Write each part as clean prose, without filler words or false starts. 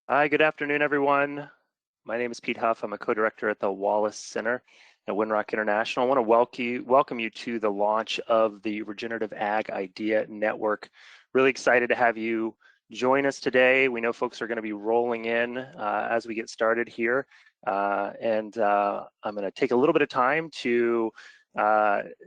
Hi, good afternoon, everyone. My name is Pete Huff. I'm a co-director at the Wallace Center at Winrock International. I want to welcome you to the launch of the Regenerative Ag Idea Network. Really excited to have you join us today. We know folks are going to be rolling in as we get started here. I'm going to take a little bit of time to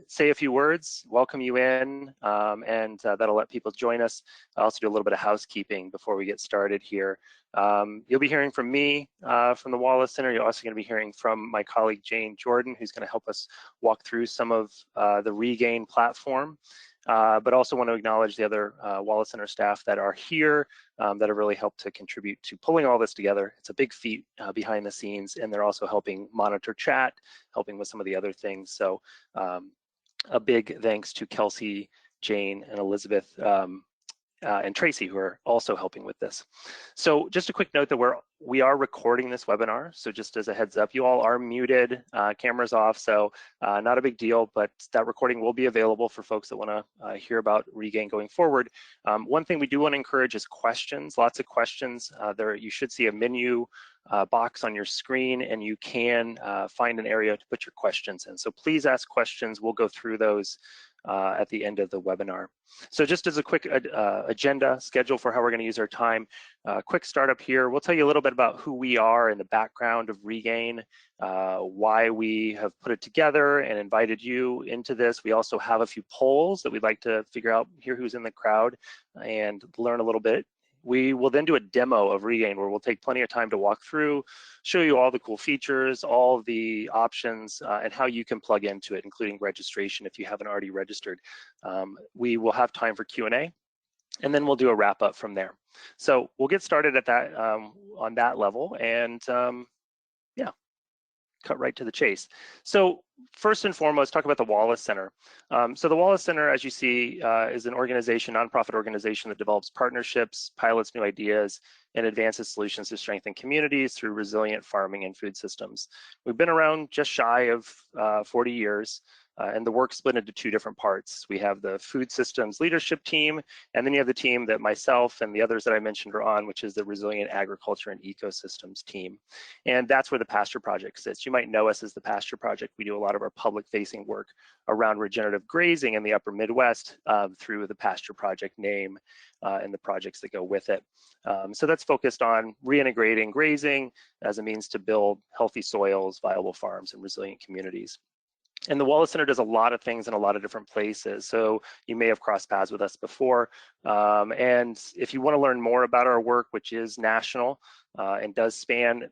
say a few words, welcome you in, and that'll let people join us. I'll also do a little bit of housekeeping before we get started here. You'll be hearing from me from the Wallace Center. You're also going to be hearing from my colleague Jane Jordan, who's going to help us walk through some of the Regain platform. But also want to acknowledge the other Wallace Center staff that are here that have really helped to contribute to pulling all this together. It's a big feat behind the scenes, and they're also helping monitor chat, helping with some of the other things. So a big thanks to Kelsey, Jane, and Elizabeth and Tracy, who are also helping with this. So just a quick note that we are recording this webinar. So just as a heads up, you all are muted, cameras off. So not a big deal, but that recording will be available for folks that want to hear about Regain going forward. One thing we do want to encourage is questions, lots of questions. You should see a menu box on your screen, and you can find an area to put your questions in. So please ask questions. We'll go through those at the end of the webinar. So just as a quick agenda schedule for how we're going to use our time, quick startup here. We'll tell you a little bit about who we are and the background of Regain, why we have put it together and invited you into this. We also have a few polls that we'd like to figure out, hear who's in the crowd and learn a little bit. We will then do a demo of Regain where we'll take plenty of time to walk through, show you all the cool features, all the options, and how you can plug into it, including registration if you haven't already registered. We will have time for Q&A, and then we'll do a wrap up from there. So we'll get started at that on that level, and yeah, cut right to the chase. So first and foremost, talk about the Wallace Center. So the Wallace Center, as you see, is an organization, nonprofit organization that develops partnerships, pilots new ideas, and advances solutions to strengthen communities through resilient farming and food systems. We've been around just shy of 40 years. And the work split into two different parts. We have the food systems leadership team, and then you have the team that myself and the others that I mentioned are on, which is the resilient agriculture and ecosystems team. And that's where the Pasture Project sits. You might know us as the Pasture Project. We do a lot of our public facing work around regenerative grazing in the upper Midwest through the Pasture Project name and the projects that go with it. So that's focused on reintegrating grazing as a means to build healthy soils, viable farms, and resilient communities. And the Wallace Center does a lot of things in a lot of different places. So you may have crossed paths with us before. And if you want to learn more about our work, which is national and does span,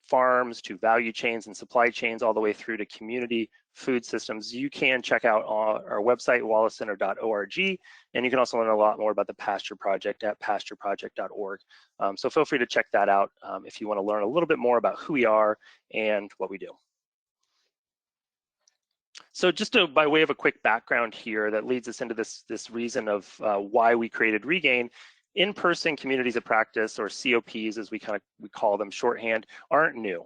farms to value chains and supply chains all the way through to community food systems, you can check out our website, wallacecenter.org, and you can also learn a lot more about the Pasture Project at pastureproject.org. So feel free to check that out if you want to learn a little bit more about who we are and what we do. So just by way of a quick background here that leads us into this reason of why we created Regain, in-person communities of practice, or COPs as we call them shorthand, aren't new.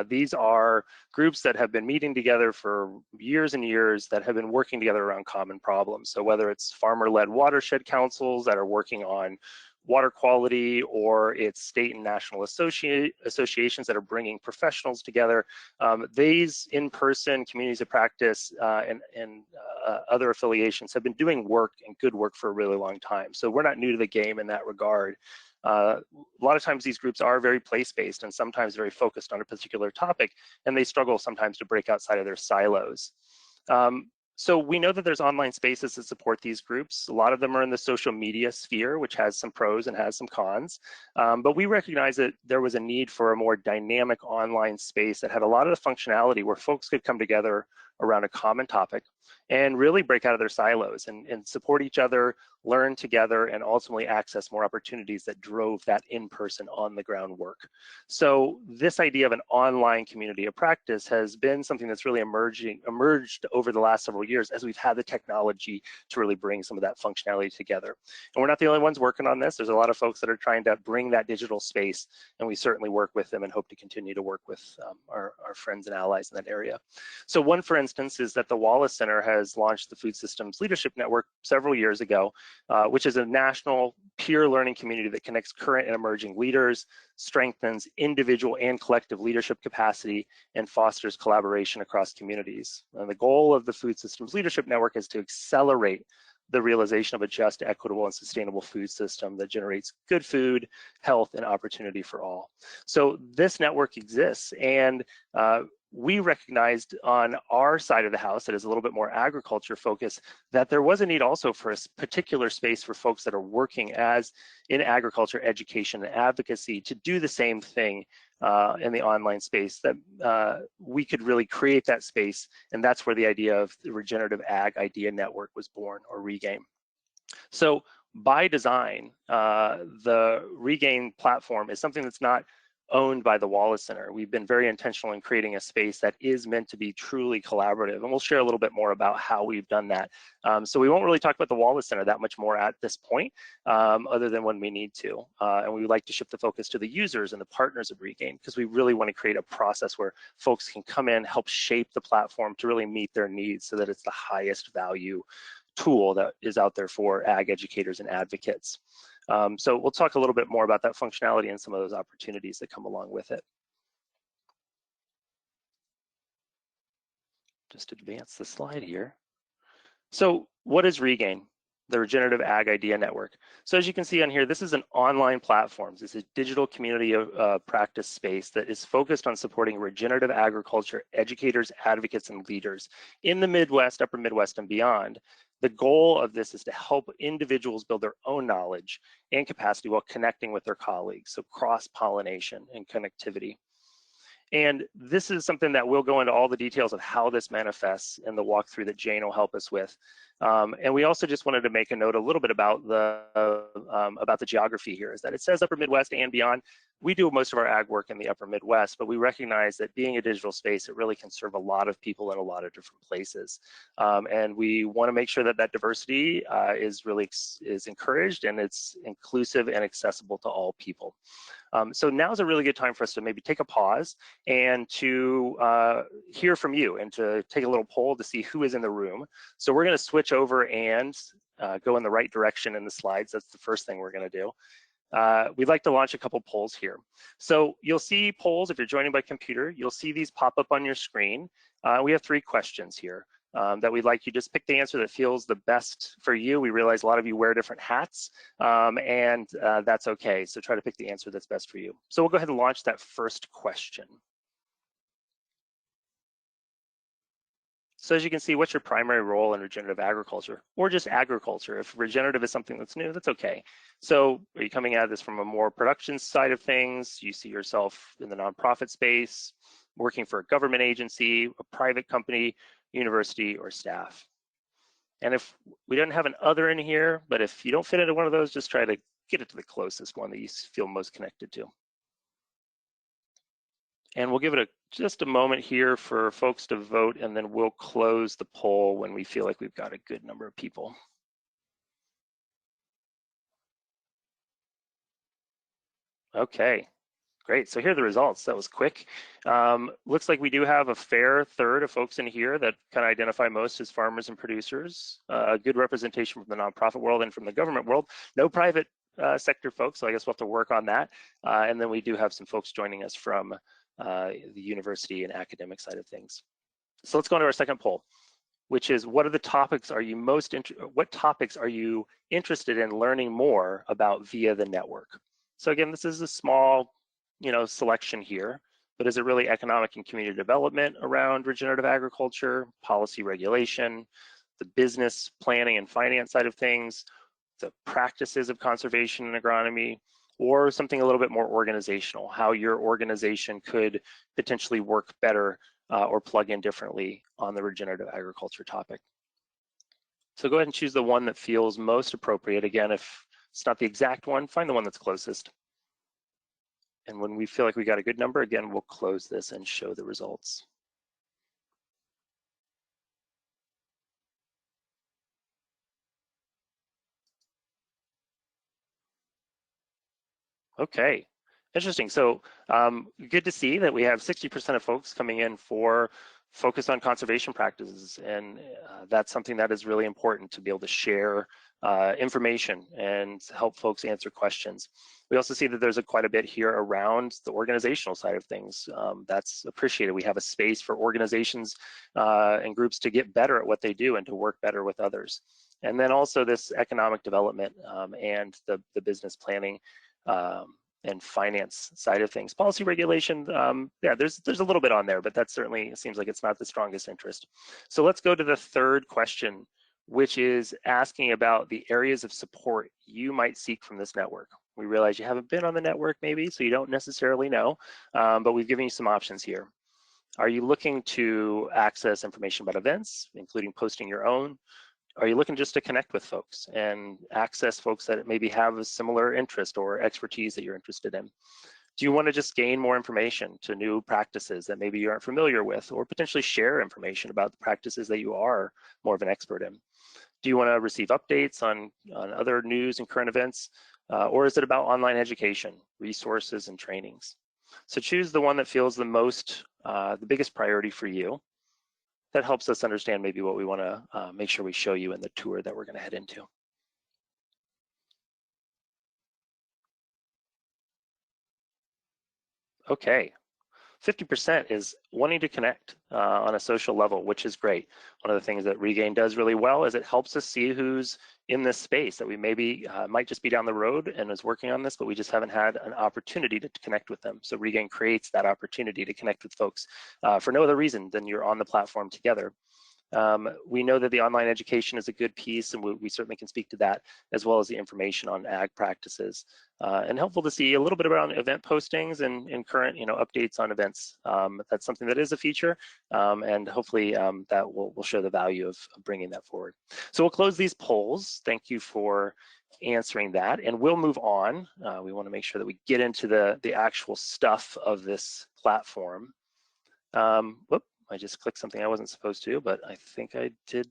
These are groups that have been meeting together for years and years that have been working together around common problems. So whether it's farmer-led watershed councils that are working on water quality, or it's state and national associations that are bringing professionals together. These in-person communities of practice and other affiliations have been doing work and good work for a really long time. So we're not new to the game in that regard. A lot of times these groups are very place-based and sometimes very focused on a particular topic, and they struggle sometimes to break outside of their silos. So we know that there's online spaces that support these groups. A lot of them are in the social media sphere, which has some pros and has some cons. But we recognize that there was a need for a more dynamic online space that had a lot of the functionality where folks could come together around a common topic and really break out of their silos and support each other, learn together, and ultimately access more opportunities that drove that in-person on-the-ground work. So this idea of an online community of practice has been something that's really emerged over the last several years as we've had the technology to really bring some of that functionality together. And we're not the only ones working on this. There's a lot of folks that are trying to bring that digital space, and we certainly work with them and hope to continue to work with our friends and allies in that area. So one, for instance is that the Wallace Center has launched the Food Systems Leadership Network several years ago, which is a national peer learning community that connects current and emerging leaders, strengthens individual and collective leadership capacity, and fosters collaboration across communities. And the goal of the Food Systems Leadership Network is to accelerate the realization of a just, equitable, and sustainable food system that generates good food, health, and opportunity for all. So this network exists, and we recognized on our side of the house that is a little bit more agriculture focused that there was a need also for a particular space for folks that are working in agriculture, education, and advocacy to do the same thing in the online space, that we could really create that space, and that's where the idea of the Regenerative Ag Idea Network was born, or REGAIN. So by design, the REGAIN platform is something that's not owned by the Wallace Center. We've been very intentional in creating a space that is meant to be truly collaborative, and we'll share a little bit more about how we've done that. So we won't really talk about the Wallace Center that much more at this point, other than when we need to. And we would like to shift the focus to the users and the partners of REGAIN, because we really want to create a process where folks can come in, help shape the platform to really meet their needs so that it's the highest value tool that is out there for ag educators and advocates. So we'll talk a little bit more about that functionality and some of those opportunities that come along with it. Just advance the slide here. So what is REGAIN, the Regenerative Ag Idea Network? So as you can see on here, this is an online platform. It's a digital community of practice space that is focused on supporting regenerative agriculture educators, advocates, and leaders in the Midwest, Upper Midwest, and beyond. The goal of this is to help individuals build their own knowledge and capacity while connecting with their colleagues, so cross-pollination and connectivity. And this is something that we'll go into all the details of how this manifests in the walkthrough that Jane will help us with. And we also just wanted to make a note a little bit about the geography here, is that it says Upper Midwest and beyond. We do most of our ag work in the Upper Midwest, but we recognize that being a digital space, it really can serve a lot of people in a lot of different places. And we want to make sure that that diversity is encouraged, and it's inclusive and accessible to all people. So now's a really good time for us to maybe take a pause and to hear from you, and to take a little poll to see who is in the room. So we're going to switch over and go in the right direction in the slides. That's the first thing we're going to do. We'd like to launch a couple polls here. So you'll see polls, if you're joining by computer, you'll see these pop up on your screen. We have 3 questions here that we'd like you to just pick the answer that feels the best for you. We realize a lot of you wear different hats, and that's okay. So try to pick the answer that's best for you. So we'll go ahead and launch that first question. So as you can see, what's your primary role in regenerative agriculture, or just agriculture? If regenerative is something that's new, that's okay. So are you coming at this from a more production side of things? You see yourself in the nonprofit space, working for a government agency, a private company, university, or staff? And if we don't have an other in here, but if you don't fit into one of those, just try to get it to the closest one that you feel most connected to. And we'll give it just a moment here for folks to vote, and then we'll close the poll when we feel like we've got a good number of people. Okay, great. So here are the results. That was quick. Looks like we do have a fair third of folks in here that kind of identify most as farmers and producers. A good representation from the nonprofit world and from the government world. No private sector folks, so I guess we'll have to work on that. And then we do have some folks joining us from the university and academic side of things. So let's go on to our second poll, which is, what topics are you interested in learning more about via the network? So again, this is a small, selection here, but is it really economic and community development around regenerative agriculture, policy regulation, the business planning and finance side of things, the practices of conservation and agronomy, or something a little bit more organizational, how your organization could potentially work better or plug in differently on the regenerative agriculture topic? So go ahead and choose the one that feels most appropriate. Again, if it's not the exact one, find the one that's closest. And when we feel like we got a good number, again, we'll close this and show the results. Okay, interesting. So good to see that we have 60% of folks coming in for Focus on conservation practices, and that's something that is really important to be able to share information and help folks answer questions. We also see that there's quite a bit here around the organizational side of things. That's appreciated. We have a space for organizations and groups to get better at what they do and to work better with others. And then also this economic development and the business planning and finance side of things. Policy regulation, yeah, there's a little bit on there, but that certainly seems like it's not the strongest interest. So let's go to the third question, which is asking about the areas of support you might seek from this network. We realize you haven't been on the network maybe, so you don't necessarily know, but we've given you some options here. Are you looking to access information about events, including posting your own? Are you looking just to connect with folks and access folks that maybe have a similar interest or expertise that you're interested in? Do you want to just gain more information to new practices that maybe you aren't familiar with, or potentially share information about the practices that you are more of an expert in? Do you want to receive updates on other news and current events? Or is it about online education, resources, and trainings? So choose the one that feels the most, the biggest priority for you. That helps us understand maybe what we want to make sure we show you in the tour that we're going to head into. Okay, 50% is wanting to connect on a social level, which is great. One of the things that Regain does really well is it helps us see who's in this space that we maybe might just be down the road and is working on this, but we just haven't had an opportunity to connect with them. So Regain creates that opportunity to connect with folks for no other reason than you're on the platform together. We know that the online education is a good piece, and we certainly can speak to that, as well as the information on ag practices. And helpful to see a little bit about event postings and current updates on events. That's something that is a feature, and hopefully that will show the value of bringing that forward. So we'll close these polls. Thank you for answering that, and we'll move on. We want to make sure that we get into the actual stuff of this platform. Whoop. I just clicked something I wasn't supposed to, but I think I did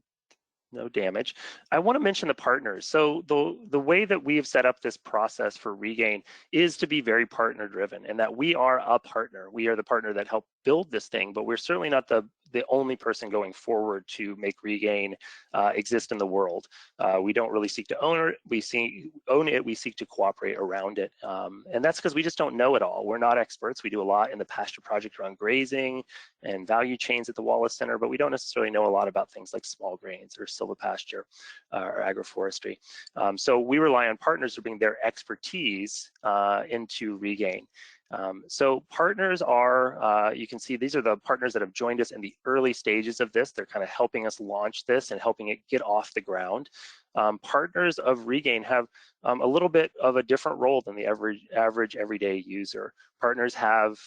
no damage. I want to mention the partners. So the way that we have set up this process for Regain is to be very partner driven, and that we are a partner. We are the partner that helped build this thing, but we're certainly not the only person going forward to make Regain exist in the world. We don't really seek to own it. We seek to cooperate around it. And that's because we just don't know it all. We're not experts. We do a lot in the Pasture Project around grazing and value chains at the Wallace Center, but we don't necessarily know a lot about things like small grains or silvopasture or agroforestry. So we rely on partners to bring their expertise into Regain. So partners are, you can see these are the partners that have joined us in the early stages of this. They're kind of helping us launch this and helping it get off the ground. Partners of Regain have a little bit of a different role than the average everyday user. Partners have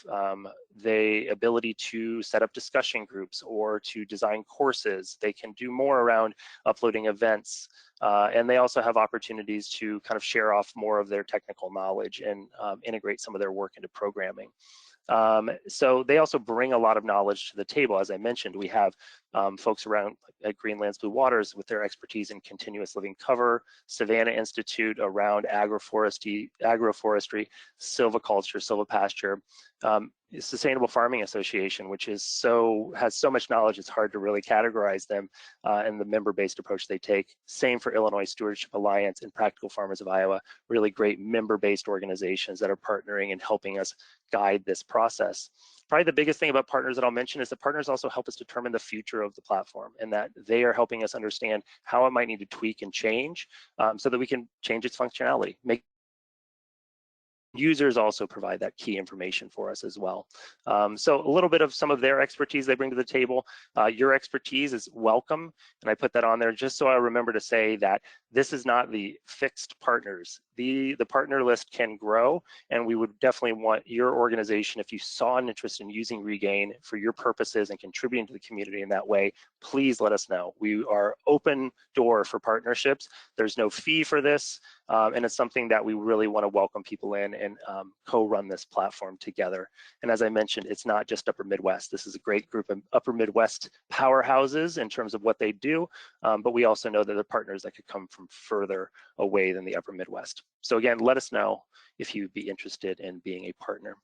the ability to set up discussion groups or to design courses. They can do more around uploading events. And they also have opportunities to kind of share off more of their technical knowledge and integrate some of their work into programming. So they also bring a lot of knowledge to the table. As I mentioned, we have folks around at Greenland's Blue Waters with their expertise in continuous living cover, Savannah Institute around agroforestry, silviculture, silvopasture, Sustainable Farming Association, which has so much knowledge it's hard to really categorize them and the member-based approach they take. Same for Illinois Stewardship Alliance and Practical Farmers of Iowa, really great member-based organizations that are partnering and helping us guide this process. Probably the biggest thing about partners that I'll mention is that partners also help us determine the future of the platform, and that they are helping us understand how it might need to tweak and change so that we can change its functionality. Users also provide that key information for us as well. So a little bit of some of their expertise they bring to the table. Your expertise is welcome, and I put that on there just so I remember to say that this is not the fixed partners. The partner list can grow, and we would definitely want your organization, if you saw an interest in using Regain for your purposes and contributing to the community in that way, please let us know. We are open door for partnerships. There's no fee for this, and it's something that we really want to welcome people in and co-run this platform together. And as I mentioned, it's not just Upper Midwest. This is a great group of Upper Midwest powerhouses in terms of what they do, but we also know that there are partners that could come from further away than the Upper Midwest. So again, let us know if you'd be interested in being a partner.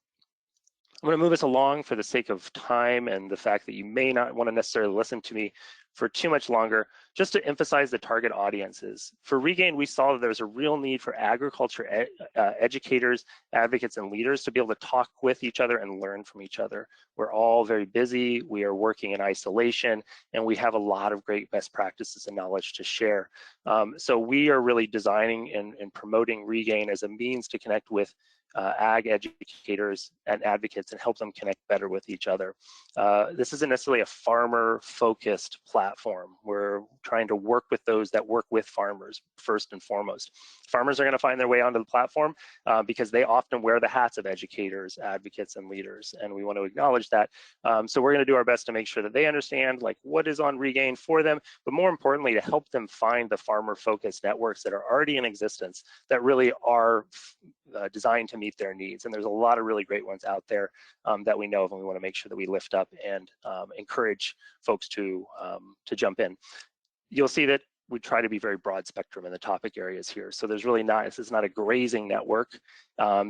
I'm going to move us along for the sake of time and the fact that you may not want to necessarily listen to me for too much longer, just to emphasize the target audiences. For Regain, we saw that there's a real need for agriculture educators, advocates, and leaders to be able to talk with each other and learn from each other. We're all very busy, we are working in isolation, and we have a lot of great best practices and knowledge to share. So we are really designing and promoting Regain as a means to connect with ag educators and advocates and help them connect better with each other. This isn't necessarily a farmer-focused platform. We're trying to work with those that work with farmers first and foremost. Farmers are going to find their way onto the platform because they often wear the hats of educators, advocates, and leaders, and we want to acknowledge that. So we're going to do our best to make sure that they understand like what is on Regain for them, but more importantly, to help them find the farmer-focused networks that are already in existence that really are designed to meet their needs. And there's a lot of really great ones out there that we know of, and we want to make sure that we lift up and encourage folks to jump in. You'll see that we try to be very broad spectrum in the topic areas here. So there's really not, this is not a grazing network.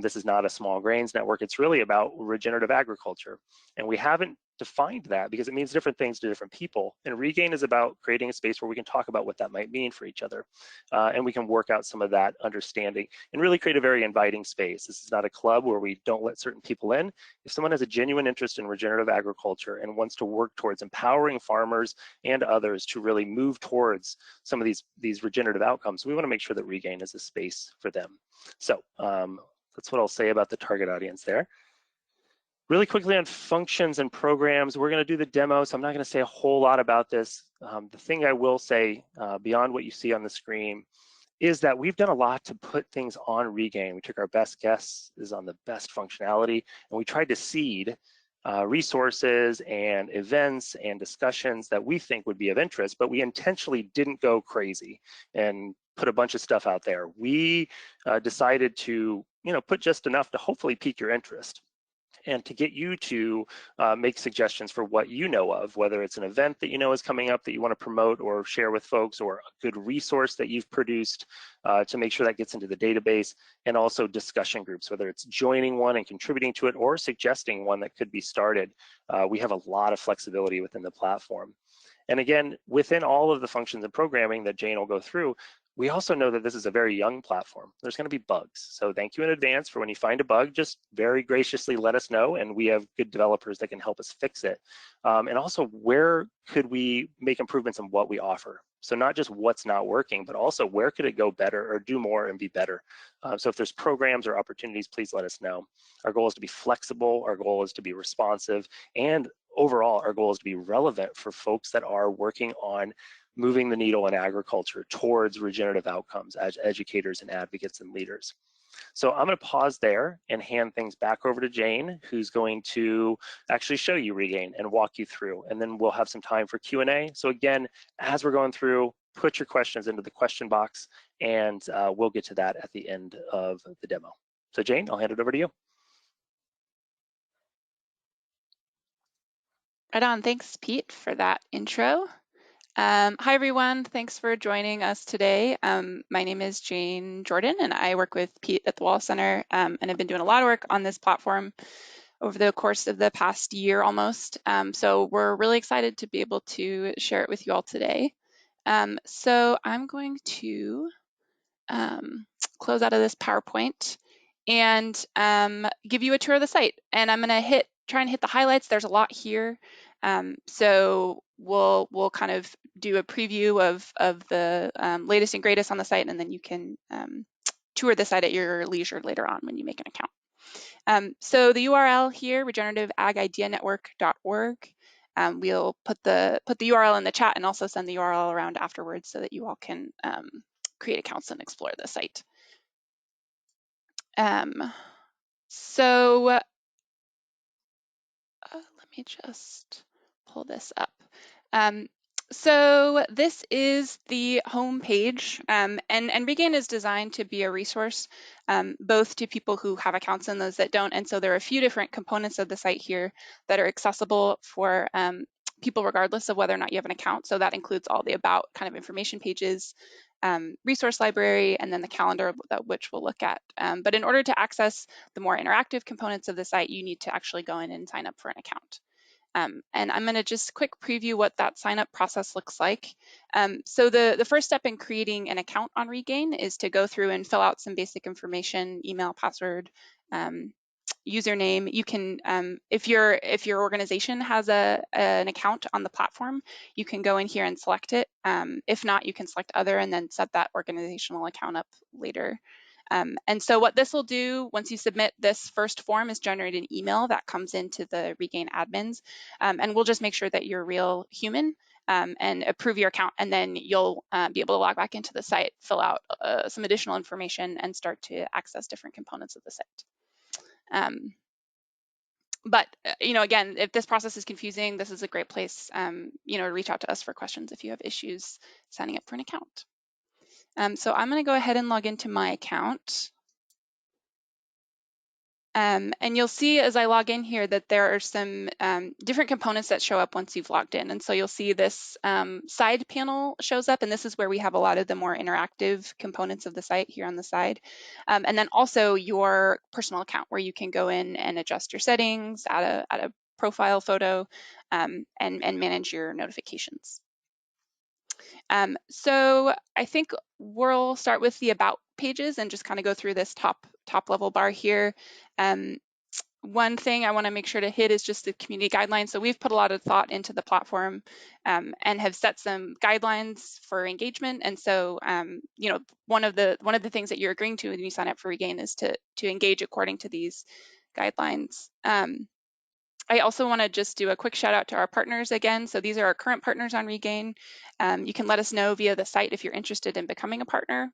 This is not a small grains network. It's really about regenerative agriculture. And we haven't defined that because it means different things to different people. And Regain is about creating a space where we can talk about what that might mean for each other. And we can work out some of that understanding and really create a very inviting space. This is not a club where we don't let certain people in. If someone has a genuine interest in regenerative agriculture and wants to work towards empowering farmers and others to really move towards some of these regenerative outcomes, we want to make sure that Regain is a space for them. So that's what I'll say about the target audience there. Really quickly on functions and programs, we're going to do the demo, so I'm not going to say a whole lot about this. The thing I will say beyond what you see on the screen is that we've done a lot to put things on Regain. We took our best guesses on the best functionality, and we tried to seed resources and events and discussions that we think would be of interest, but we intentionally didn't go crazy and put a bunch of stuff out there. We decided to, put just enough to hopefully pique your interest and to get you to make suggestions for what you know of, whether it's an event that you know is coming up that you want to promote or share with folks, or a good resource that you've produced to make sure that gets into the database, and also discussion groups, whether it's joining one and contributing to it or suggesting one that could be started. We have a lot of flexibility within the platform. And again, within all of the functions and programming that Jane will go through, we also know that this is a very young platform. There's going to be bugs. So thank you in advance for when you find a bug, just very graciously let us know, and we have good developers that can help us fix it. And also, where could we make improvements in what we offer? So not just what's not working, but also where could it go better or do more and be better? So if there's programs or opportunities, please let us know. Our goal is to be flexible. Our goal is to be responsive. And overall, our goal is to be relevant for folks that are working on moving the needle in agriculture towards regenerative outcomes as educators and advocates and leaders. So I'm going to pause there and hand things back over to Jane, who's going to actually show you Regain and walk you through, and then we'll have some time for Q&A. So again, as we're going through, put your questions into the question box, and we'll get to that at the end of the demo. So Jane, I'll hand it over to you. Right on. Thanks, Pete, for that intro. Hi, everyone. Thanks for joining us today. My name is Jane Jordan, and I work with Pete at the Wallace Center, and I've been doing a lot of work on this platform over the course of the past year almost. So we're really excited to be able to share it with you all today. So I'm going to close out of this PowerPoint and give you a tour of the site. And I'm going to try and hit the highlights. There's a lot here. So we'll kind of do a preview of the latest and greatest on the site, and then you can tour the site at your leisure later on when you make an account. So the URL here, regenerativeagideanetwork.org. We'll put the URL in the chat and also send the URL around afterwards so that you all can create accounts and explore the site. So let me just pull this up. So this is the home page, and Regain is designed to be a resource both to people who have accounts and those that don't. And so there are a few different components of the site here that are accessible for people regardless of whether or not you have an account. So that includes all the about kind of information pages, resource library, and then the calendar, which we'll look at. But in order to access the more interactive components of the site, you need to actually go in and sign up for an account. And I'm going to just quick preview what that sign up process looks like. So the first step in creating an account on Regain is to go through and fill out some basic information, email, password, username. You can, if your organization has an account on the platform, you can go in here and select it. If not, you can select other and then set that organizational account up later. And so what this will do once you submit this first form is generate an email that comes into the Regain admins, and we'll just make sure that you're a real human and approve your account, and then you'll be able to log back into the site, fill out some additional information, and start to access different components of the site. But again, if this process is confusing, this is a great place to reach out to us for questions if you have issues signing up for an account. So I'm going to go ahead and log into my account. And you'll see as I log in here that there are some different components that show up once you've logged in. And so you'll see this side panel shows up, and this is where we have a lot of the more interactive components of the site here on the side. And then also your personal account, where you can go in and adjust your settings, add a profile photo, and manage your notifications. So I think we'll start with the about pages and just kind of go through this top level bar here. One thing I want to make sure to hit is just the community guidelines. So we've put a lot of thought into the platform and have set some guidelines for engagement. And so, one of the things that you're agreeing to when you sign up for Regain is to engage according to these guidelines. I also want to just do a quick shout out to our partners again. So these are our current partners on Regain. You can let us know via the site if you're interested in becoming a partner.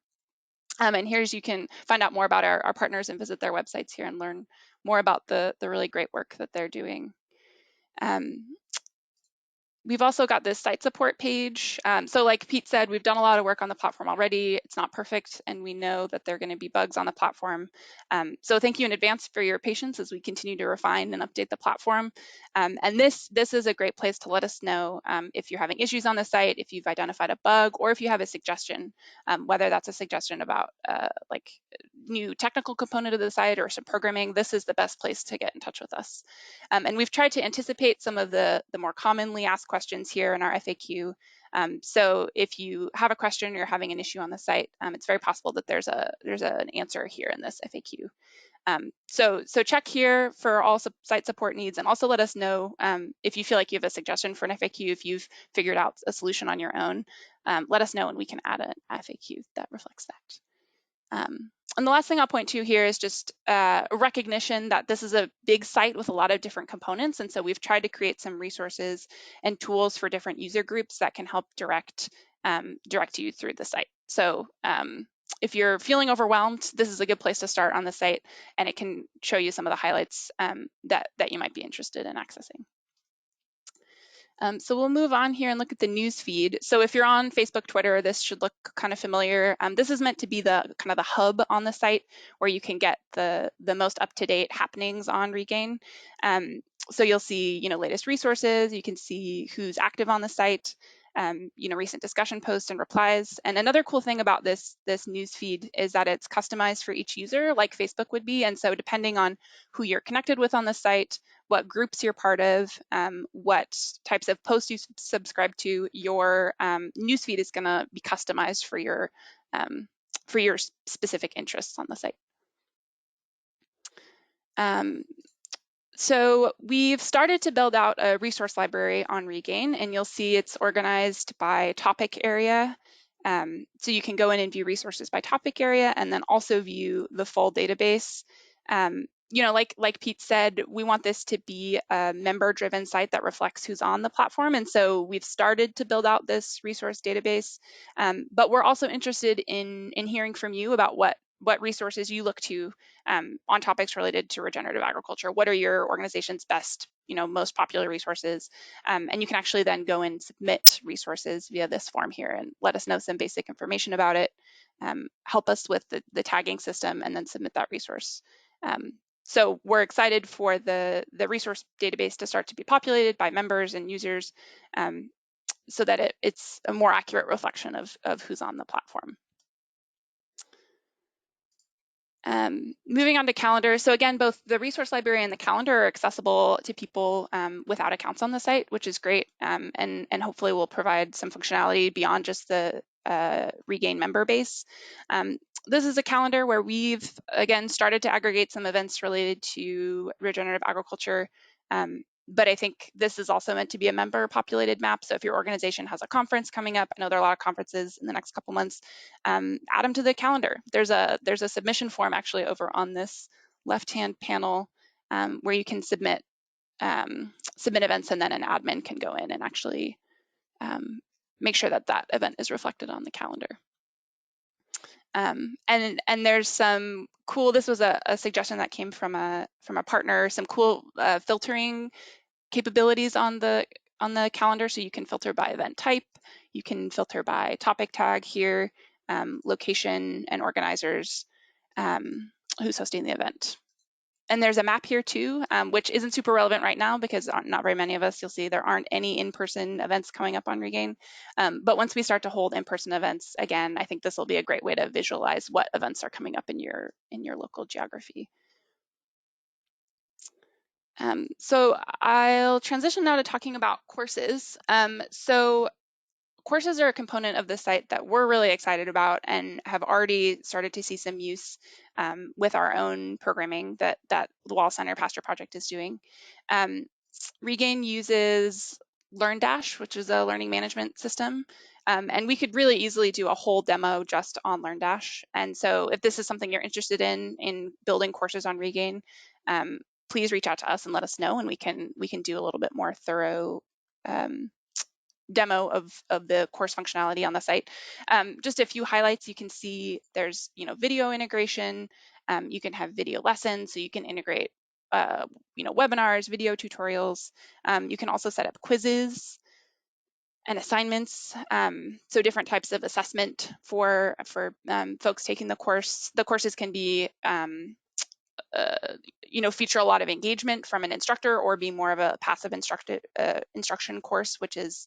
And here's, you can find out more about our partners and visit their websites here and learn more about the really great work that they're doing. We've also got this site support page. So like Pete said, we've done a lot of work on the platform already. It's not perfect, and we know that there are going to be bugs on the platform. So thank you in advance for your patience as we continue to refine and update the platform. And this is a great place to let us know if you're having issues on the site, if you've identified a bug, or if you have a suggestion, whether that's a suggestion about like new technical component of the site or some programming. This is the best place to get in touch with us. And we've tried to anticipate some of the more commonly asked questions here in our FAQ. So if you have a question or you're having an issue on the site, it's very possible that there's an answer here in this FAQ. So check here for all site support needs, and also let us know if you feel like you have a suggestion for an FAQ, if you've figured out a solution on your own. Let us know and we can add an FAQ that reflects that. And the last thing I'll point to here is just a recognition that this is a big site with a lot of different components. And so we've tried to create some resources and tools for different user groups that can help direct you through the site. So if you're feeling overwhelmed, this is a good place to start on the site, and it can show you some of the highlights that you might be interested in accessing. So we'll move on here and look at the news feed. So if you're on Facebook, Twitter, this should look kind of familiar. This is meant to be the kind of the hub on the site where you can get the most up-to-date happenings on Regain. So you'll see, latest resources. You can see who's active on the site. Recent discussion posts and replies. And another cool thing about this news feed is that it's customized for each user, like Facebook would be. And so depending on who you're connected with on the site, what groups you're part of, what types of posts you subscribe to, your newsfeed is going to be customized for your specific interests on the site. So we've started to build out a resource library on Regain, and you'll see it's organized by topic area. So you can go in and view resources by topic area, and then also view the full database. Like Pete said, we want this to be a member-driven site that reflects who's on the platform. And so we've started to build out this resource database, but we're also interested in hearing from you about what resources you look to on topics related to regenerative agriculture. What are your organization's best, most popular resources? And you can actually then go and submit resources via this form here and let us know some basic information about it, help us with the tagging system, and then submit that resource. So we're excited for the resource database to start to be populated by members and users, so that it's a more accurate reflection of who's on the platform. Moving on to calendar. So again, both the resource library and the calendar are accessible to people without accounts on the site, which is great, and hopefully will provide some functionality beyond just the Regain member base. This is a calendar where we've, again, started to aggregate some events related to regenerative agriculture. But I think this is also meant to be a member populated map. So if your organization has a conference coming up, I know there are a lot of conferences in the next couple months, add them to the calendar. There's a submission form actually over on this left-hand panel where you can submit events, and then an admin can go in and actually make sure that that event is reflected on the calendar. And there's some cool, this was a suggestion that came from a partner, some cool filtering capabilities on the calendar. So you can filter by event type, you can filter by topic tag here, location, and organizers, who's hosting the event. And there's a map here too, which isn't super relevant right now because not very many of us, you'll see there aren't any in-person events coming up on Regain. But once we start to hold in-person events again, I think this will be a great way to visualize what events are coming up in your local geography. So I'll transition now to talking about courses. So courses are a component of the site that we're really excited about and have already started to see some use with our own programming that the Wallace Center Pasture Project is doing. Regain uses LearnDash, which is a learning management system. And we could really easily do a whole demo just on LearnDash. And so if this is something you're interested in building courses on Regain, please reach out to us and let us know, and we can do a little bit more thorough demo of the course functionality on the site. Just a few highlights. You can see there's video integration. You can have video lessons, so you can integrate webinars, video tutorials. You can also set up quizzes and assignments, so different types of assessment for folks taking the course. The courses can be feature a lot of engagement from an instructor, or be more of a passive instruction course, which is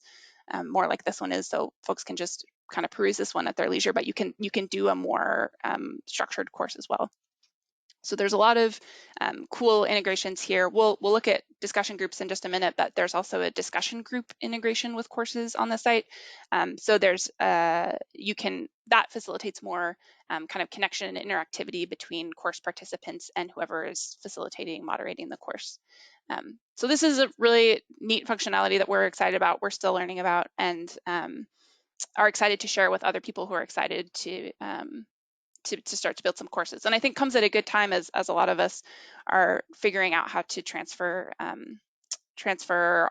more like this one is. So folks can just kind of peruse this one at their leisure, but you can do a more structured course as well. So there's a lot of cool integrations here. We'll look at discussion groups in just a minute, but there's also a discussion group integration with courses on the site. So there's that facilitates more kind of connection and interactivity between course participants and whoever is facilitating, moderating the course. So this is a really neat functionality that we're excited about, we're still learning about, and are excited to share with other people who are excited to start to build some courses. And I think comes at a good time as a lot of us are figuring out how to transfer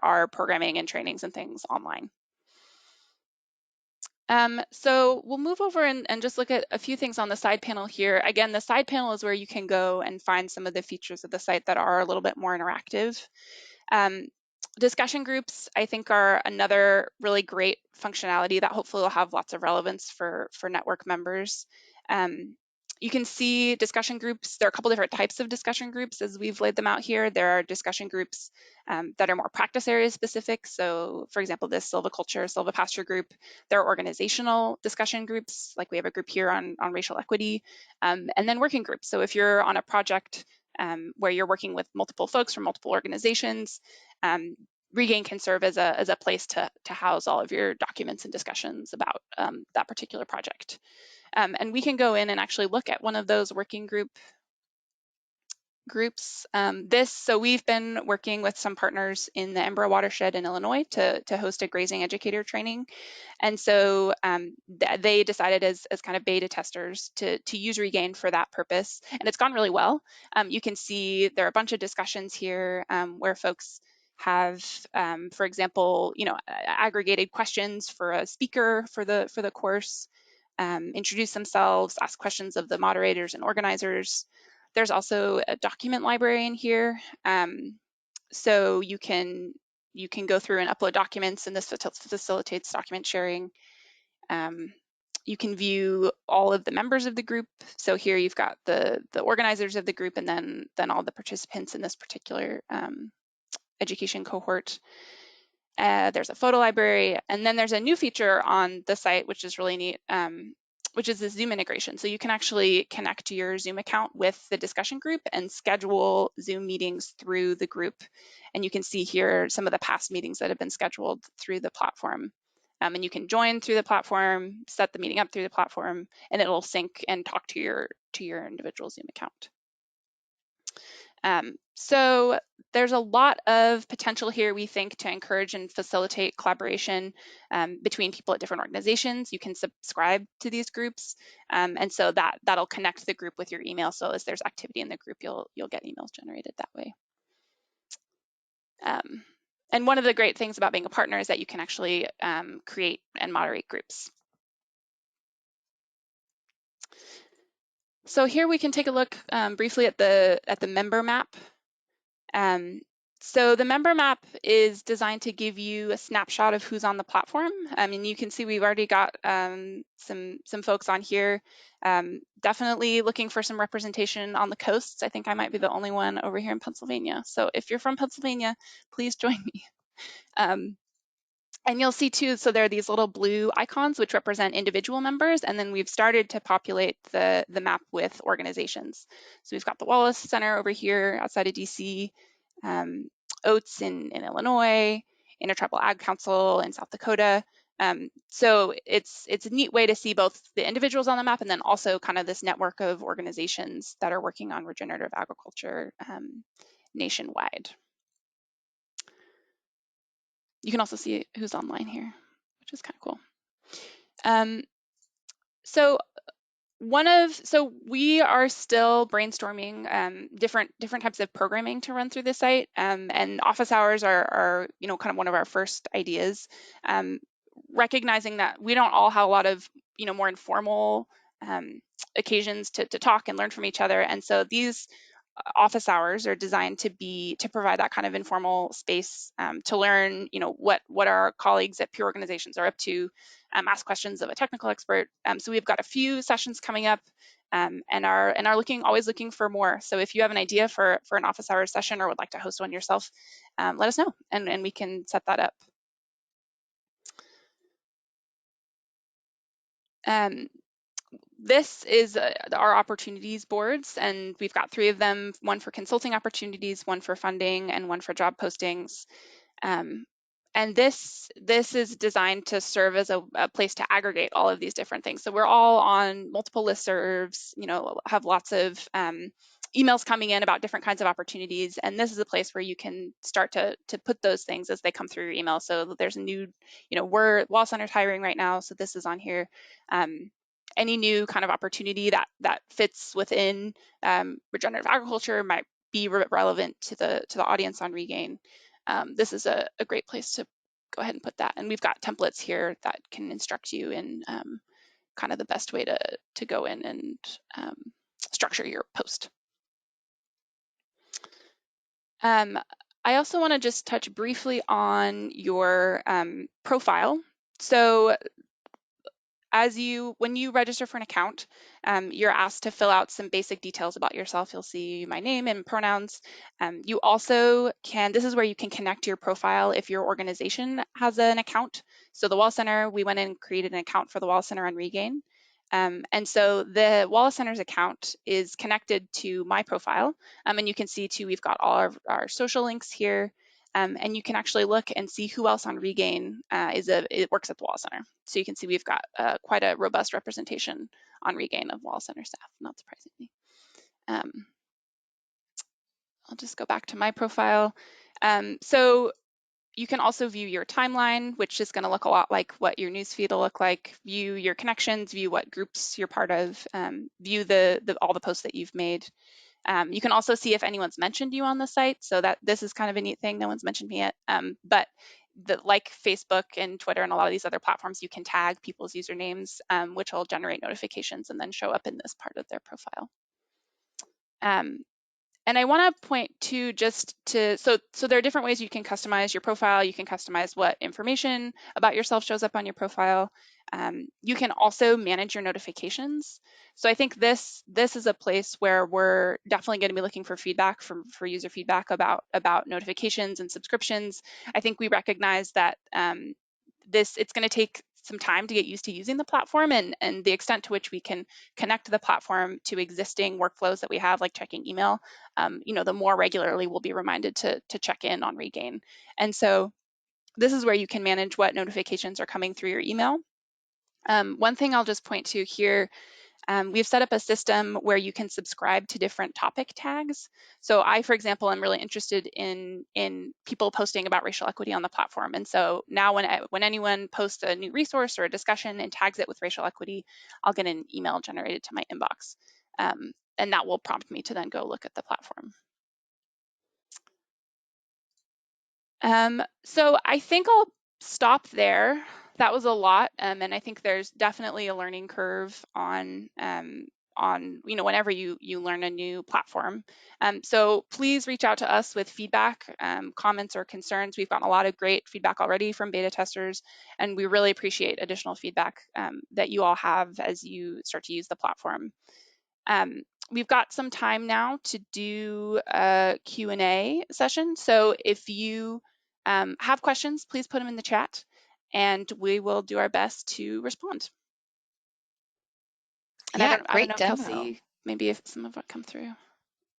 our programming and trainings and things online. So we'll move over and just look at a few things on the side panel here. Again, the side panel is where you can go and find some of the features of the site that are a little bit more interactive. Discussion groups, I think, are another really great functionality that hopefully will have lots of relevance for network members. You can see discussion groups. There are a couple different types of discussion groups as we've laid them out here. There are discussion groups that are more practice area specific. So for example, this silvopasture group. There are organizational discussion groups, like we have a group here on racial equity, and then working groups. So if you're on a project where you're working with multiple folks from multiple organizations, Regain can serve as a place to house all of your documents and discussions about that particular project. And we can go in and actually look at one of those working groups. So we've been working with some partners in the Embro watershed in Illinois to host a grazing educator training. And so they decided as kind of beta testers to use Regain for that purpose. And it's gone really well. You can see there are a bunch of discussions here where folks have, for example, aggregated questions for a speaker for the course, introduce themselves, ask questions of the moderators and organizers. There's also a document library in here. So you can go through and upload documents, and this facilitates document sharing. You can view all of the members of the group. So here you've got the organizers of the group, and then all the participants in this particular education cohort. There's a photo library, and then there's a new feature on the site, which is really neat, which is the Zoom integration. So you can actually connect your Zoom account with the discussion group and schedule Zoom meetings through the group. And you can see here some of the past meetings that have been scheduled through the platform. And you can join through the platform, set the meeting up through the platform, and it'll sync and talk to your individual Zoom account. So there's a lot of potential here, we think, to encourage and facilitate collaboration between people at different organizations. You can subscribe to these groups, and so that'll connect the group with your email. So as there's activity in the group, you'll get emails generated that way. And one of the great things about being a partner is that you can actually create and moderate groups. So here we can take a look briefly at the member map. So the member map is designed to give you a snapshot of who's on the platform. And you can see we've already got some folks on here. Definitely looking for some representation on the coasts. I think I might be the only one over here in Pennsylvania. So if you're from Pennsylvania, please join me. And you'll see too, so there are these little blue icons which represent individual members, and then we've started to populate the map with organizations. So we've got the Wallace Center over here outside of DC, Oats in Illinois, Intertribal Ag Council in South Dakota. So it's a neat way to see both the individuals on the map and then also kind of this network of organizations that are working on regenerative agriculture nationwide. You can also see who's online here, which is kind of cool. So we are still brainstorming different types of programming to run through the site, and office hours are kind of one of our first ideas, recognizing that we don't all have a lot of more informal occasions to talk and learn from each other, and so these office hours are designed to provide that kind of informal space to learn, what our colleagues at peer organizations are up to, ask questions of a technical expert. So we've got a few sessions coming up, and are always looking for more. So if you have an idea for an office hours session or would like to host one yourself, let us know, and we can set that up. This is our opportunities boards, and we've got 3 of them, one for consulting opportunities, one for funding, and one for job postings. And this is designed to serve as a place to aggregate all of these different things. So we're all on multiple listservs, have lots of emails coming in about different kinds of opportunities, and this is a place where you can start to put those things as they come through your email. So there's a new, Wallace Center's hiring right now, so this is on here. Any new kind of opportunity that fits within regenerative agriculture might be relevant to the audience on Regain. This is a great place to go ahead and put that. And we've got templates here that can instruct you in kind of the best way to go in and structure your post. I also want to just touch briefly on your profile. So when you register for an account, you're asked to fill out some basic details about yourself. You'll see my name and pronouns. You also this is where you can connect your profile if your organization has an account. So the Wallace Center, we went and created an account for the Wallace Center on Regain. And so the Wallace Center's account is connected to my profile. And you can see too, we've got all our social links here. And you can actually look and see who else on Regain it works at the Wallace Center. So you can see we've got quite a robust representation on Regain of Wallace Center staff, not surprisingly. I'll just go back to my profile. So you can also view your timeline, which is going to look a lot like what your newsfeed will look like. View your connections, view what groups you're part of, view all the posts that you've made. You can also see if anyone's mentioned you on the site, so that this is kind of a neat thing. No one's mentioned me yet, but like Facebook and Twitter and a lot of these other platforms, you can tag people's usernames, which will generate notifications and then show up in this part of their profile. And I want to point to so there are different ways you can customize your profile. You can customize what information about yourself shows up on your profile. You can also manage your notifications. So I think this is a place where we're definitely going to be looking for feedback for user feedback about notifications and subscriptions. I think we recognize that it's going to take some time to get used to using the platform, and the extent to which we can connect the platform to existing workflows that we have, like checking email, the more regularly we'll be reminded to check in on Regain. And so this is where you can manage what notifications are coming through your email. One thing I'll just point to here, we've set up a system where you can subscribe to different topic tags. So I, for example, am really interested in people posting about racial equity on the platform. And so now when anyone posts a new resource or a discussion and tags it with racial equity, I'll get an email generated to my inbox. And that will prompt me to then go look at the platform. So I think I'll stop there. That was a lot, and I think there's definitely a learning curve on whenever you learn a new platform. So please reach out to us with feedback, comments, or concerns. We've gotten a lot of great feedback already from beta testers, and we really appreciate additional feedback that you all have as you start to use the platform. We've got some time now to do a Q&A session. So if you have questions, please put them in the chat and we will do our best to respond. And yeah, I don't great know, demo. Kelsey, maybe if some of it come through.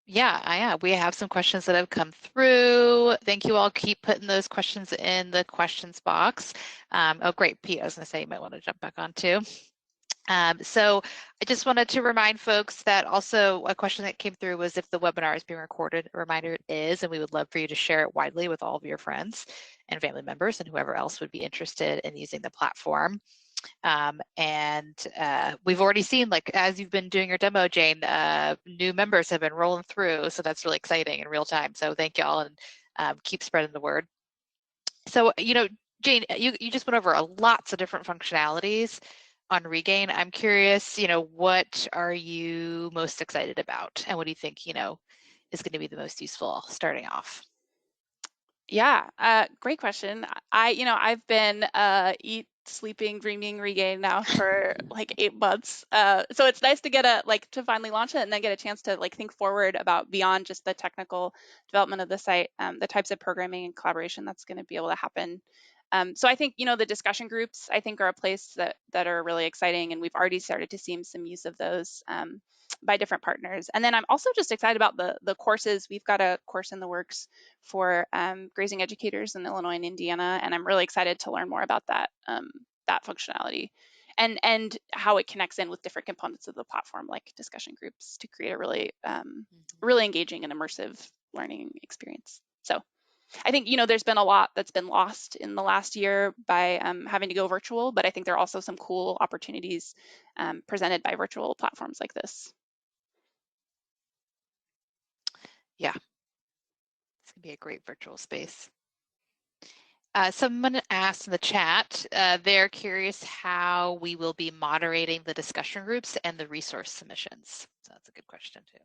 Yeah, we have some questions that have come through. Thank you all. Keep putting those questions in the questions box. Oh, great, Pete, I was gonna say you might want to jump back on too. So I just wanted to remind folks that also a question that came through was if the webinar is being recorded. A reminder, it is, and we would love for you to share it widely with all of your friends and family members and whoever else would be interested in using the platform. We've already seen, like, as you've been doing your demo, Jane, new members have been rolling through, so that's really exciting in real time. So thank y'all, and keep spreading the word. So, Jane, you just went over lots of different functionalities on Regain. I'm curious, what are you most excited about, and what do you think, is going to be the most useful starting off? Yeah, great question. I've been eat, sleeping, dreaming Regain now for like 8 months. So it's nice to get to finally launch it and then get a chance to think forward about beyond just the technical development of the site, the types of programming and collaboration that's going to be able to happen. So I think, the discussion groups, I think, are a place that are really exciting, and we've already started to see some use of those by different partners. And then I'm also just excited about the courses. We've got a course in the works for grazing educators in Illinois and Indiana, and I'm really excited to learn more about that functionality and how it connects in with different components of the platform, like discussion groups, to create a really really engaging and immersive learning experience. So I think, there's been a lot that's been lost in the last year by having to go virtual, but I think there are also some cool opportunities presented by virtual platforms like this. Yeah, it's gonna be a great virtual space. Someone asked in the chat, they're curious how we will be moderating the discussion groups and the resource submissions. So that's a good question too.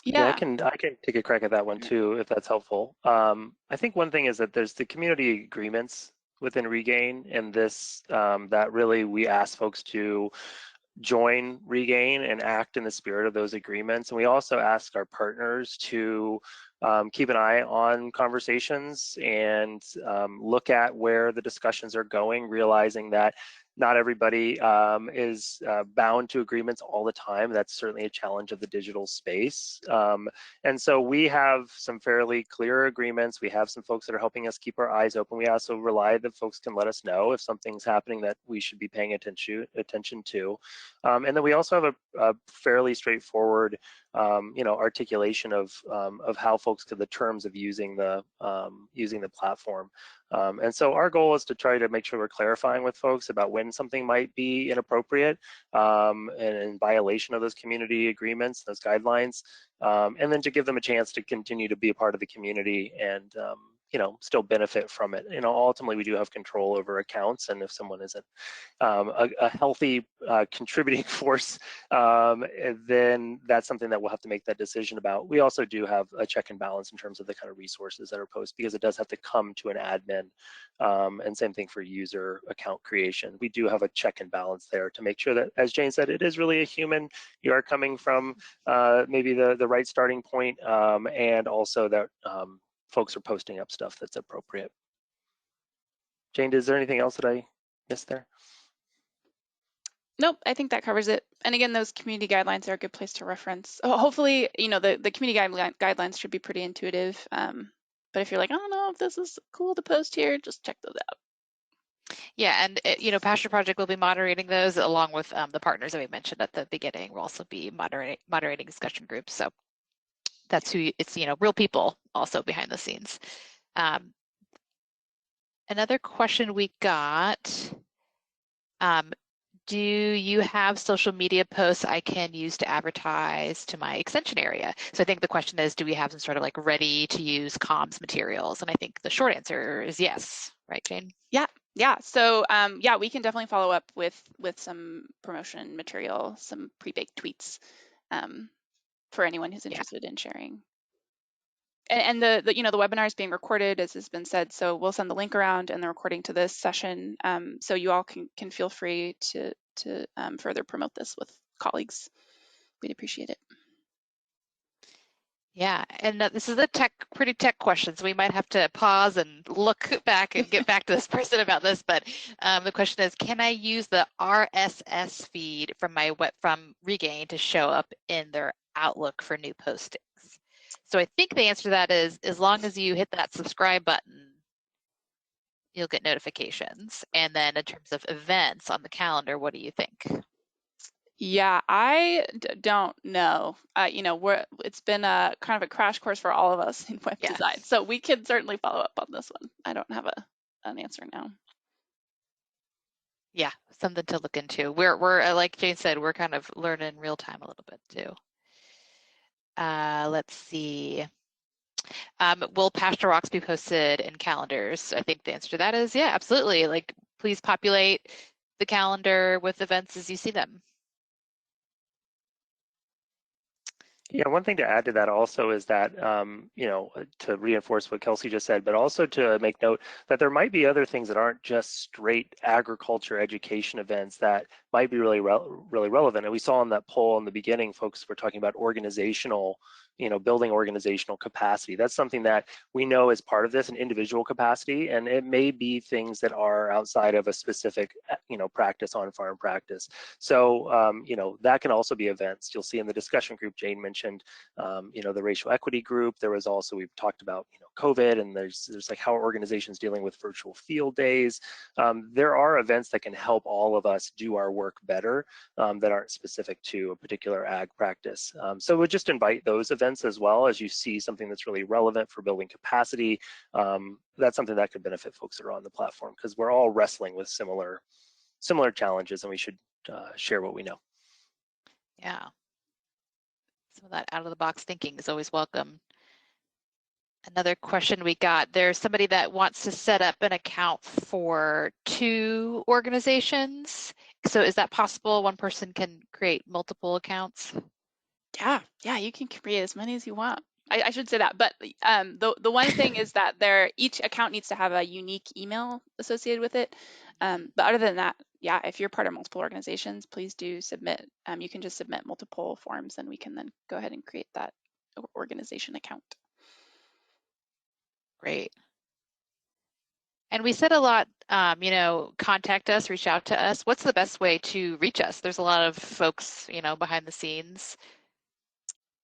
Yeah, I can take a crack at that one too, if that's helpful. I think one thing is that there's the community agreements within Regain, and this that really we ask folks to join Regain and act in the spirit of those agreements. And we also ask our partners to keep an eye on conversations and look at where the discussions are going, realizing that not everybody is bound to agreements all the time. That's certainly a challenge of the digital space. And so we have some fairly clear agreements. We have some folks that are helping us keep our eyes open. We also rely that folks can let us know if something's happening that we should be paying attention to. And then we also have a fairly straightforward articulation of how folks could, the terms of using the platform. And so our goal is to try to make sure we're clarifying with folks about when something might be inappropriate and in violation of those community agreements, those guidelines, and then to give them a chance to continue to be a part of the community and still benefit from it. Ultimately, we do have control over accounts, and if someone isn't a healthy contributing force, then that's something that we'll have to make that decision about. We also do have a check and balance in terms of the kind of resources that are posted, because it does have to come to an admin, and same thing for user account creation. We do have a check and balance there to make sure that, as Jane said, it is really a human. You are coming from maybe the right starting point, and also that folks are posting up stuff that's appropriate. Jane, is there anything else that I missed there? Nope, I think that covers it. And again, those community guidelines are a good place to reference. Hopefully, the community guidelines should be pretty intuitive. But if you're like, I don't know if this is cool to post here, just check those out. Yeah, and Pasture Project will be moderating those along with the partners that we mentioned at the beginning. We'll also be moderating discussion groups. So that's who it's real people also behind the scenes. Another question we got. Do you have social media posts I can use to advertise to my extension area? So I think the question is, do we have some sort of like ready to use comms materials? And I think the short answer is yes, right, Jane? Yeah. So yeah, we can definitely follow up with some promotion material, some pre-baked tweets for anyone who's interested in sharing. And the webinar is being recorded, as has been said, so we'll send the link around and the recording to this session, so you all can feel free to further promote this with colleagues. We'd appreciate it. Yeah, and this is a pretty tech question, so we might have to pause and look back and get back to this person about this. But the question is, can I use the RSS feed from from Regain to show up in their Outlook for new postings? So I think the answer to that is, as long as you hit that subscribe button, you'll get notifications. And then in terms of events on the calendar, what do you think? Yeah, I don't know. It's been a kind of a crash course for all of us in web design, so we can certainly follow up on this one. I don't have an answer now. Yeah, something to look into. We're like Jane said, we're kind of learning real time a little bit too. Let's see. Will Pasture Rocks be posted in calendars? I think the answer to that is yeah, absolutely. Like, please populate the calendar with events as you see them. Yeah, one thing to add to that also is that, to reinforce what Kelsey just said, but also to make note that there might be other things that aren't just straight agriculture education events that might be really relevant. And we saw in that poll in the beginning, folks were talking about organizational, building organizational capacity. That's something that we know is part of this, an individual capacity, and it may be things that are outside of a specific, practice, on-farm practice. So, that can also be events. You'll see in the discussion group, Jane mentioned, the racial equity group. There was also, we've talked about, COVID, and there's like how are organizations dealing with virtual field days. There are events that can help all of us do our work better, that aren't specific to a particular ag practice. So we'll just invite those events as well. As you see something that's really relevant for building capacity, that's something that could benefit folks that are on the platform, because we're all wrestling with similar challenges, and we should share what we know. Yeah. Some of that out of the box thinking is always welcome. Another question we got, there's somebody that wants to set up an account for 2 organizations. So is that possible? One person can create multiple accounts? Yeah, you can create as many as you want. I should say that, but the one thing is that each account needs to have a unique email associated with it. But other than that, yeah, if you're part of multiple organizations, please do submit. You can just submit multiple forms, and we can then go ahead and create that organization account. Great. And we said a lot, contact us, reach out to us. What's the best way to reach us? There's a lot of folks, behind the scenes.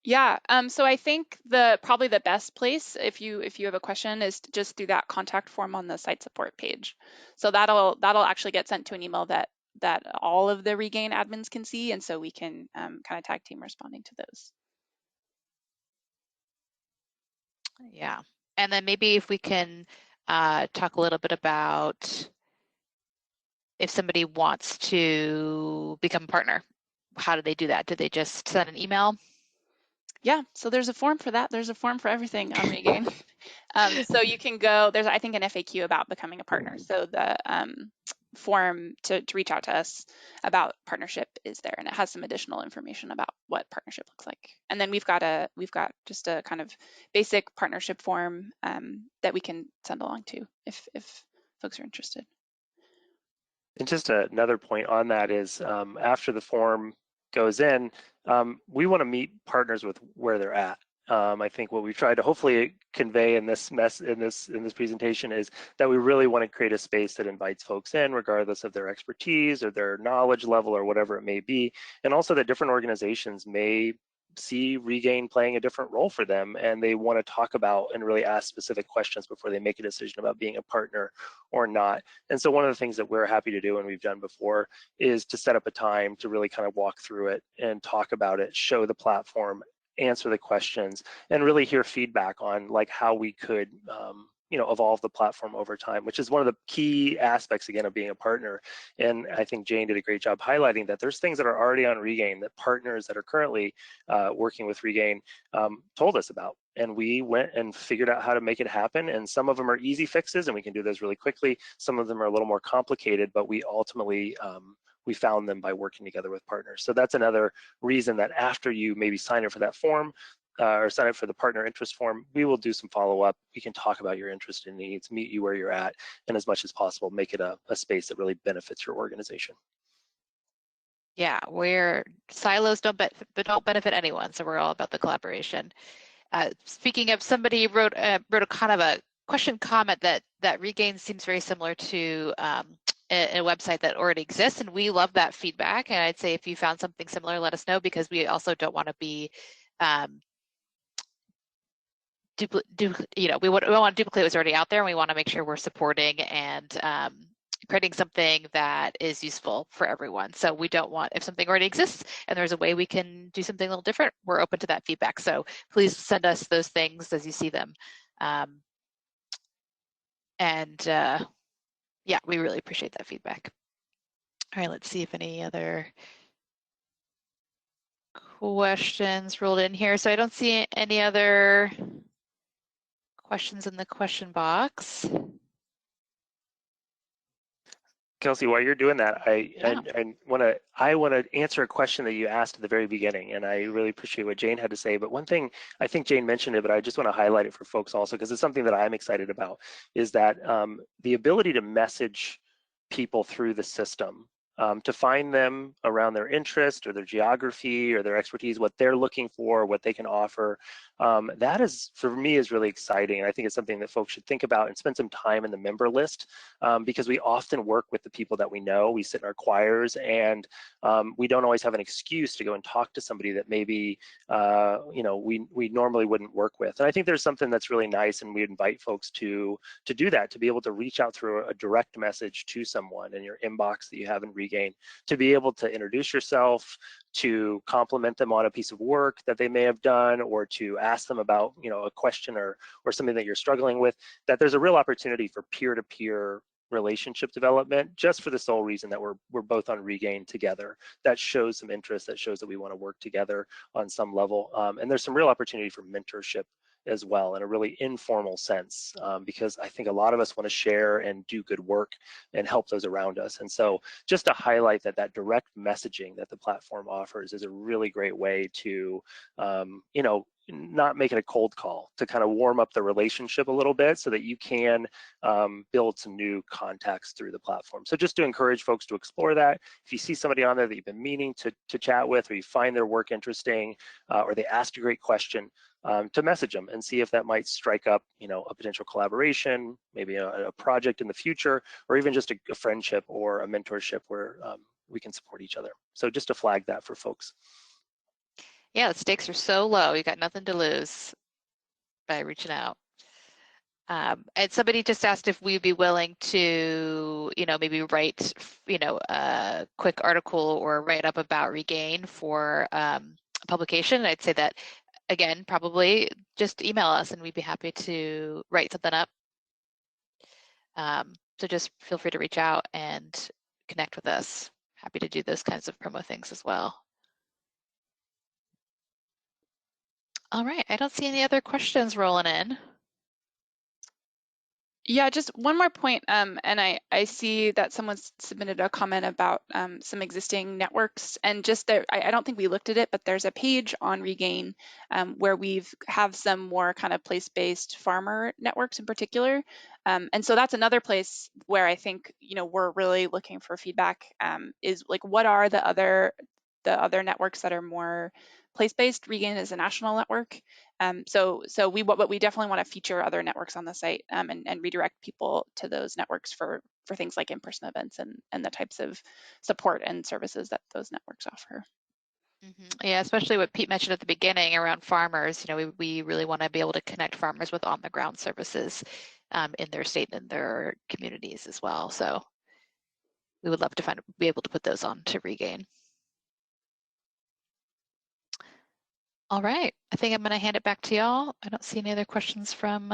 Yeah, so I think probably the best place if you have a question is just through that contact form on the site support page. So that'll actually get sent to an email that all of the Regain admins can see, and so we can kind of tag team responding to those. Yeah, and then maybe if we can talk a little bit about if somebody wants to become a partner, how do they do that? Do they just send an email? Yeah, so there's a form for that. There's a form for everything on Regain. So you can go, there's I think an FAQ about becoming a partner. So the form to reach out to us about partnership is there, and it has some additional information about what partnership looks like. And then we've got just a kind of basic partnership form that we can send along to if folks are interested. And just another point on that is after the form goes in, we want to meet partners with where they're at. I think what we've tried to hopefully convey in this presentation is that we really want to create a space that invites folks in, regardless of their expertise or their knowledge level or whatever it may be, and also that different organizations may see Regain playing a different role for them, and they want to talk about and really ask specific questions before they make a decision about being a partner or not. And so one of the things that we're happy to do, and we've done before, is to set up a time to really kind of walk through it and talk about it, show the platform, answer the questions, and really hear feedback on like how we could evolve the platform over time, which is one of the key aspects, again, of being a partner. And I think Jane did a great job highlighting that there's things that are already on Regain that partners that are currently working with Regain told us about. And we went and figured out how to make it happen. And some of them are easy fixes, and we can do those really quickly. Some of them are a little more complicated, but we ultimately we found them by working together with partners. So that's another reason that after you maybe sign up for that form, or sign up for the partner interest form, we will do some follow-up. We can talk about your interest and needs, meet you where you're at, and as much as possible, make it a space that really benefits your organization. Yeah, where silos don't benefit anyone, so we're all about the collaboration. Speaking of, somebody wrote a kind of a question comment that Regain seems very similar to a website that already exists, and we love that feedback. And I'd say if you found something similar, let us know, because we also don't want to be we want to duplicate what's already out there, and we want to make sure we're supporting and creating something that is useful for everyone. So we don't want, if something already exists and there's a way we can do something a little different, we're open to that feedback. So please send us those things as you see them. Yeah, we really appreciate that feedback. All right, let's see if any other questions rolled in here. So I don't see any other questions in the question box. Kelsey, while you're doing that, I want to answer a question that you asked at the very beginning, and I really appreciate what Jane had to say. But one thing, I think Jane mentioned it, but I just want to highlight it for folks also, because it's something that I'm excited about, is that the ability to message people through the system, to find them around their interest or their geography or their expertise, what they're looking for, what they can offer. That is, for me, is really exciting. And I think it's something that folks should think about and spend some time in the member list, because we often work with the people that we know. We sit in our choirs, and we don't always have an excuse to go and talk to somebody that maybe we normally wouldn't work with. And I think there's something that's really nice, and we invite folks to do that, to be able to reach out through a direct message to someone in your inbox that you have in Regain, to be able to introduce yourself, to compliment them on a piece of work that they may have done, or to ask them about a question or something that you're struggling with. That there's a real opportunity for peer-to-peer relationship development, just for the sole reason that we're both on Regain together. That shows some interest, that shows that we want to work together on some level, and there's some real opportunity for mentorship as well, in a really informal sense, because I think a lot of us want to share and do good work and help those around us. And so just to highlight that direct messaging that the platform offers is a really great way to not make it a cold call, to kind of warm up the relationship a little bit, so that you can build some new contacts through the platform. So just to encourage folks to explore that. If you see somebody on there that you've been meaning to chat with, or you find their work interesting, or they asked a great question, to message them and see if that might strike up a potential collaboration, maybe a project in the future, or even just a friendship or a mentorship where we can support each other. So just to flag that for folks. Yeah, the stakes are so low. You got nothing to lose by reaching out. And somebody just asked if we'd be willing to, maybe write, a quick article or write up about Regain for publication. I'd say that, again, probably just email us and we'd be happy to write something up. So just feel free to reach out and connect with us. Happy to do those kinds of promo things as well. All right, I don't see any other questions rolling in. Yeah, just one more point, and I see that someone's submitted a comment about some existing networks, and just there, I don't think we looked at it, but there's a page on Regain where we've have some more kind of place-based farmer networks in particular, and so that's another place where I think, you know, we're really looking for feedback, is like what are the other networks that are more place-based. Regain is a national network. So we definitely want to feature other networks on the site, and redirect people to those networks for things like in-person events and the types of support and services that those networks offer. Yeah, especially what Pete mentioned at the beginning around farmers. You know, we really want to be able to connect farmers with on-the-ground services in their state and their communities as well. So we would love to be able to put those on to Regain. All right, I think I'm going to hand it back to y'all. I don't see any other questions from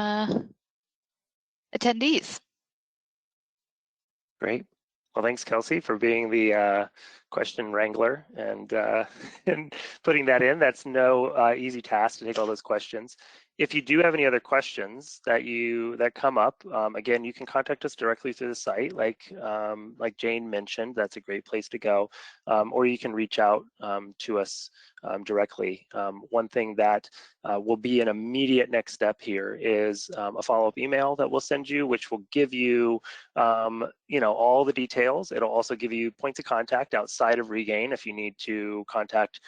attendees. Great. Well, thanks, Kelsey, for being the question wrangler and and putting that in. That's no easy task to take all those questions. If you do have any other questions that come up, again, you can contact us directly through the site, like Jane mentioned. That's a great place to go, or you can reach out to us directly. One thing that will be an immediate next step here is a follow-up email that we'll send you, which will give you, you know, all the details. It'll also give you points of contact outside of Regain if you need to contact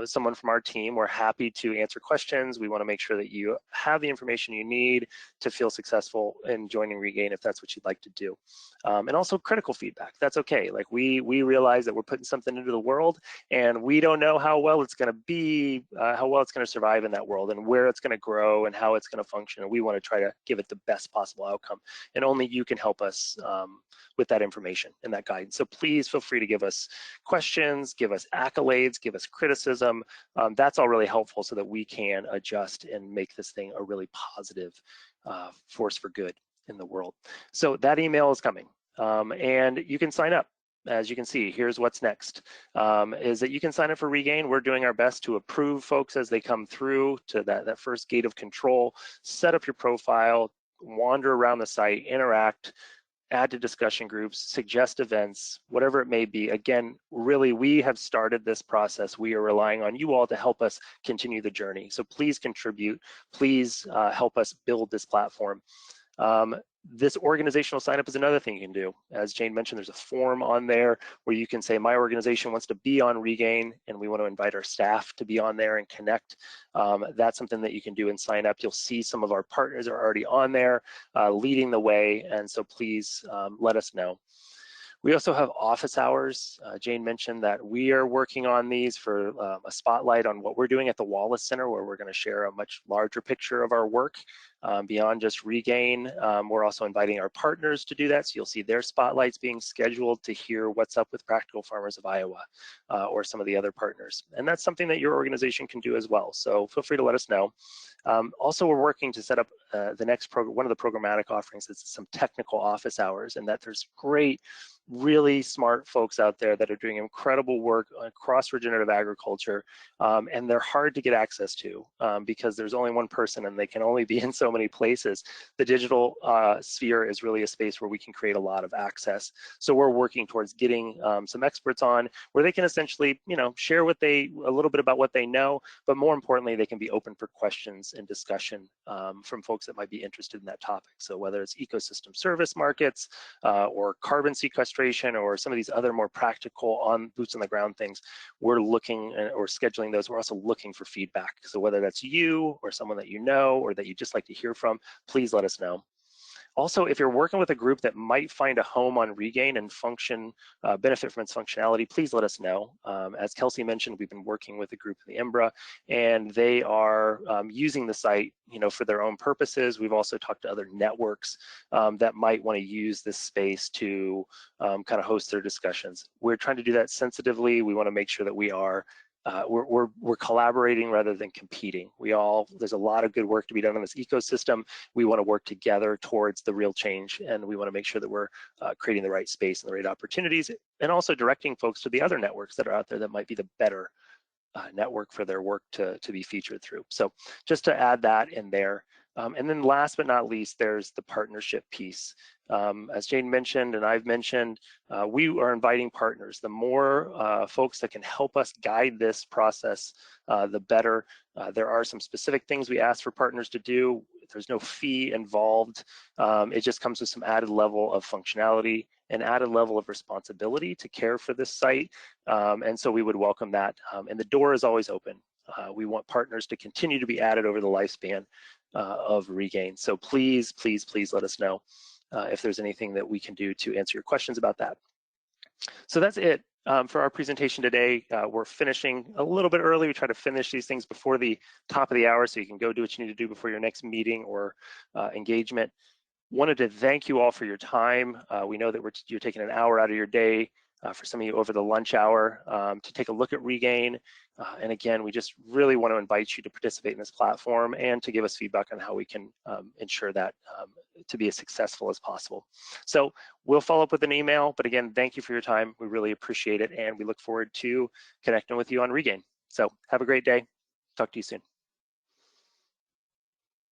someone from our team. We're happy to answer questions. We want to make sure that you have the information you need to feel successful in joining Regain if that's what you'd like to do. And also critical feedback. That's okay. Like we realize that we're putting something into the world and we don't know how well it's going to be, how well it's going to survive in that world and where it's going to grow and how it's going to function. And we want to try to give it the best possible outcome. And only you can help us with that information and that guidance. So please feel free to give us questions, give us accolades, give us criticism. That's all really helpful so that we can adjust and make this thing a really positive force for good in the world. So that email is coming, and you can sign up. As you can see, here's what's next, is that you can sign up for Regain. We're doing our best to approve folks as they come through to that first gate of control, set up your profile, wander around the site, interact, add to discussion groups, suggest events, whatever it may be. Again, really, we have started this process. We are relying on you all to help us continue the journey. So please contribute. Please help us build this platform. This organizational signup is another thing you can do. As Jane mentioned, there's a form on there where you can say, my organization wants to be on Regain and we want to invite our staff to be on there and connect. That's something that you can do and sign up. You'll see some of our partners are already on there leading the way, and so please let us know. We also have office hours. Jane mentioned that we are working on these for a spotlight on what we're doing at the Wallace Center, where we're going to share a much larger picture of our work beyond just Regain. We're also inviting our partners to do that, so you'll see their spotlights being scheduled to hear what's up with Practical Farmers of Iowa or some of the other partners. And that's something that your organization can do as well, so feel free to let us know. Also, we're working to set up the next program. One of the programmatic offerings is some technical office hours, and that there's great, really smart folks out there that are doing incredible work across regenerative agriculture, and they're hard to get access to because there's only one person and they can only be in so many places. The digital sphere is really a space where we can create a lot of access. So we're working towards getting some experts on where they can essentially, you know, share a little bit about what they know, but more importantly, they can be open for questions and discussion from folks that might be interested in that topic. So whether it's ecosystem service markets or carbon sequestration or some of these other more practical boots on the ground things, we're looking or scheduling those. We're also looking for feedback. So whether that's you or someone that you know or that you just like to hear from, please let us know. Also, if you're working with a group that might find a home on Regain and benefit from its functionality, please let us know. As Kelsey mentioned, we've been working with a group in the IMBRA, and they are using the site, you know, for their own purposes. We've also talked to other networks that might want to use this space to kind of host their discussions. We're trying to do that sensitively. We want to make sure that we are we're collaborating rather than competing. There's a lot of good work to be done in this ecosystem. We want to work together towards the real change, and we want to make sure that we're creating the right space and the right opportunities, and also directing folks to the other networks that are out there that might be the better network for their work to be featured through. So just to add that in there. And then last but not least, there's the partnership piece. As Jane mentioned and I've mentioned, we are inviting partners. The more folks that can help us guide this process, the better. There are some specific things we ask for partners to do. There's no fee involved. It just comes with some added level of functionality, an added level of responsibility to care for this site. And so we would welcome that. And the door is always open. We want partners to continue to be added over the lifespan of Regain. So please, please, please let us know if there's anything that we can do to answer your questions about that. So that's it for our presentation today. We're finishing a little bit early. We try to finish these things before the top of the hour so you can go do what you need to do before your next meeting or engagement. Wanted to thank you all for your time. We know that you're taking an hour out of your day, for some of you over the lunch hour, to take a look at Regain. And again, we just really want to invite you to participate in this platform and to give us feedback on how we can ensure that to be as successful as possible. So we'll follow up with an email, but again, thank you for your time. We really appreciate it, and we look forward to connecting with you on Regain. So have a great day. Talk to you soon.